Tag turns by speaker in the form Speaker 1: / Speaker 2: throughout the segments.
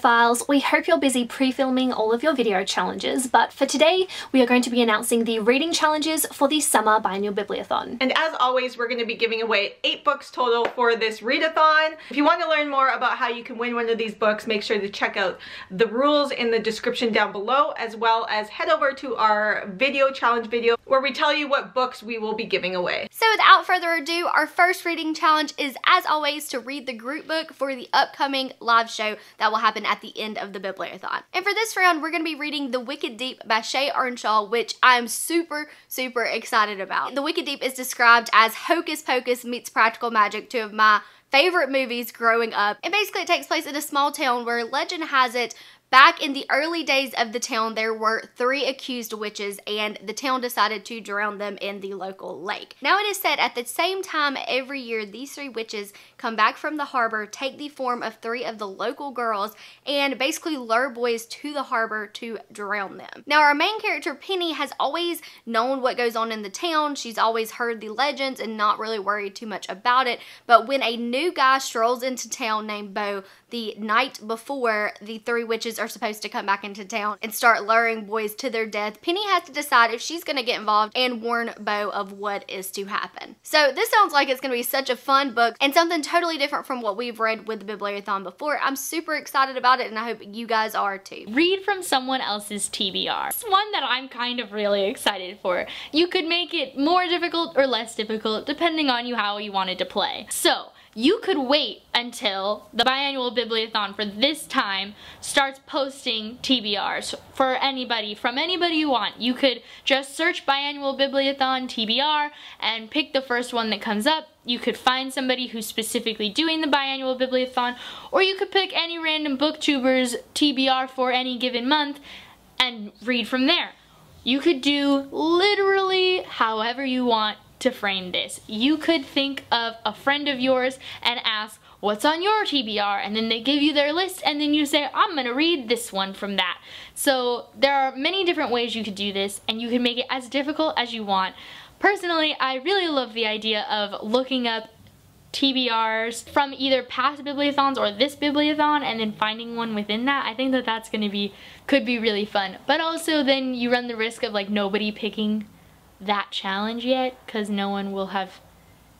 Speaker 1: Bibliophiles, we hope you're busy pre-filming all of your video challenges, but for today we are going to be announcing the reading challenges for the Summer Biannual Bibliothon.
Speaker 2: And as always, we're going to be giving away 8 books total for this read-a-thon. If you want to learn more about how you can win one of these books, make sure to check out the rules in the description down below, as well as head over to our video challenge video where we tell you what books we will be giving away.
Speaker 3: So without further ado, our first reading challenge is, as always, to read the group book for the upcoming live show that will happen at the end of the Bibliothon. And for this round, we're going to be reading The Wicked Deep by Shay Earnshaw, which I'm super excited about. The Wicked Deep is described as Hocus Pocus meets Practical Magic, two of my favorite movies growing up. And basically it takes place in a small town where legend has it, back in the early days of the town, there were 3 accused witches, and the town decided to drown them in the local lake. Now it is said at the same time every year, these 3 witches come back from the harbor, take the form of 3 of the local girls, and basically lure boys to the harbor to drown them. Now our main character, Penny, has always known what goes on in the town. She's always heard the legends and not really worried too much about it. But when a new guy strolls into town named Beau, the night before the 3 witches are supposed to come back into town and start luring boys to their death, Penny has to decide if she's going to get involved and warn Beau of what is to happen. So this sounds like it's going to be such a fun book and something totally different from what we've read with the Bibliothon before. I'm super excited about it, and I hope you guys are too.
Speaker 4: Read from someone else's TBR. It's one that I'm kind of really excited for. You could make it more difficult or less difficult depending on how you wanted to play. So you could wait until the Biannual Bibliothon for this time starts posting TBRs for anybody, from anybody you want. You could just search Biannual Bibliothon TBR and pick the first one that comes up. You could find somebody who's specifically doing the Biannual Bibliothon, or you could pick any random booktuber's TBR for any given month and read from there. You could do literally however you want to frame this. You could think of a friend of yours and ask, what's on your TBR? And then they give you their list, and then you say, I'm gonna read this one from that. So there are many different ways you could do this, and you can make it as difficult as you want. Personally, I really love the idea of looking up TBRs from either past bibliothons or this bibliothon and then finding one within that. I think that that's gonna be, could be really fun. But also then you run the risk of like nobody picking that challenge yet, because no one will have,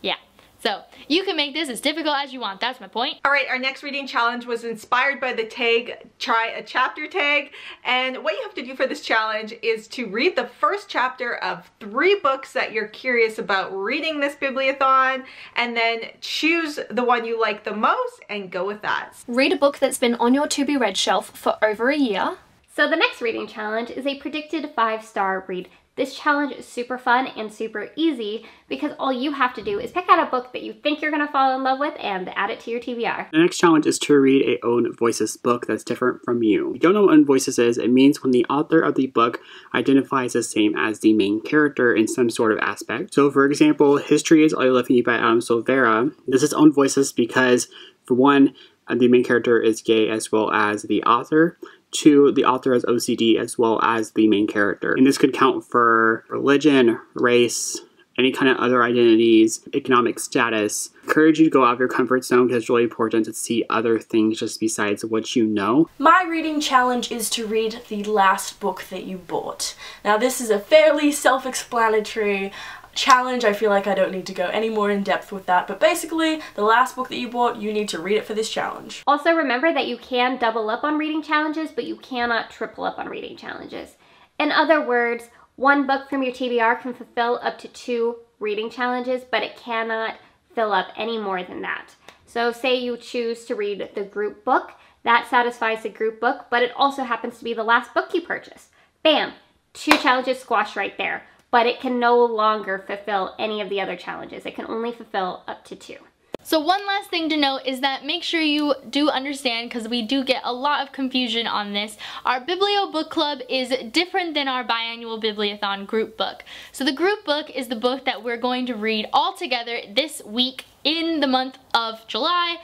Speaker 4: yeah. So you can make this as difficult as you want. That's my point.
Speaker 2: Alright, our next reading challenge was inspired by the tag, try a chapter tag. And what you have to do for this challenge is to read the first chapter of 3 books that you're curious about reading this bibliothon, and then choose the one you like the most and go with that.
Speaker 1: Read a book that's been on your to-be-read shelf for over a year.
Speaker 3: So the next reading challenge is a predicted 5-star read. This challenge is super fun and super easy because all you have to do is pick out a book that you think you're going to fall in love with and add it to your TBR.
Speaker 5: The next challenge is to read a own voices book that's different from you. If you don't know what own voices is, it means when the author of the book identifies the same as the main character in some sort of aspect. So for example, History is All You Left Me by Adam Silvera. This is own voices because, for one, the main character is gay as well as the author. 2, the author has OCD as well as the main character. And this could count for religion, race, any kind of other identities, economic status. I encourage you to go out of your comfort zone because it's really important to see other things just besides what you know.
Speaker 6: My reading challenge is to read the last book that you bought. Now this is a fairly self-explanatory challenge. I feel like I don't need to go any more in depth with that, but basically the last book that you bought, you need to read it for this challenge.
Speaker 3: Also remember that you can double up on reading challenges, but you cannot triple up on reading challenges. In other words, one book from your TBR can fulfill up to 2 reading challenges, but it cannot fill up any more than that. So say you choose to read the group book, that satisfies the group book, but it also happens to be the last book you purchased. Bam! 2 challenges squashed right there. But it can no longer fulfill any of the other challenges. It can only fulfill up to 2.
Speaker 4: So one last thing to note is that make sure you do understand, because we do get a lot of confusion on this, our Biblio Book Club is different than our Biannual Bibliothon group book. So the group book is the book that we're going to read all together this week in the month of July,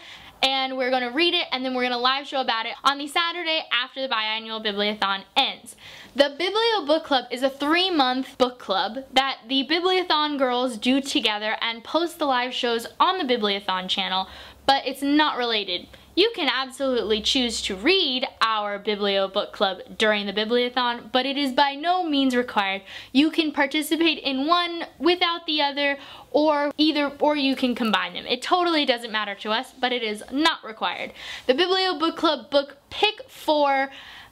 Speaker 4: and we're going to read it and then we're going to live show about it on the Saturday after the Biannual Bibliothon ends. The Biblio Book Club is a 3-month book club that the Bibliothon girls do together and post the live shows on the Bibliothon channel, but it's not related. You can absolutely choose to read our Biblio Book Club during the Bibliothon, but it is by no means required. You can participate in one without the other, or you can combine them. It totally doesn't matter to us, but it is not required. The Biblio Book Club book pick for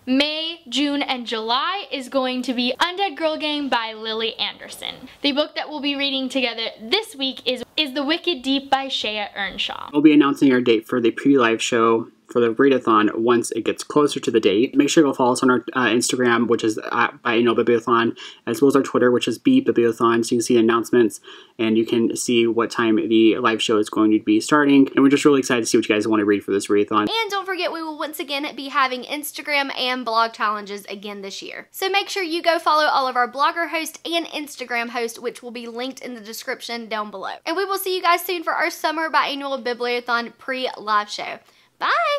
Speaker 4: May, June, and July is going to be Undead Girl Gang by Lily Anderson. The book that we'll be reading together this week is The Wicked Deep by Shea Earnshaw.
Speaker 5: We'll be announcing our date for the pre-live show for the read-a-thon once it gets closer to the date. Make sure to go follow us on our Instagram, which is at Biannual Bibliothon, as well as our Twitter, which is BBibliothon, so you can see the announcements and you can see what time the live show is going to be starting. And we're just really excited to see what you guys want to read for this read-a-thon.
Speaker 3: And don't forget, we will once again be having Instagram and blog challenges again this year. So make sure you go follow all of our blogger hosts and Instagram hosts, which will be linked in the description down below. And we will see you guys soon for our Summer Biannual Bibliothon pre-live show. Bye!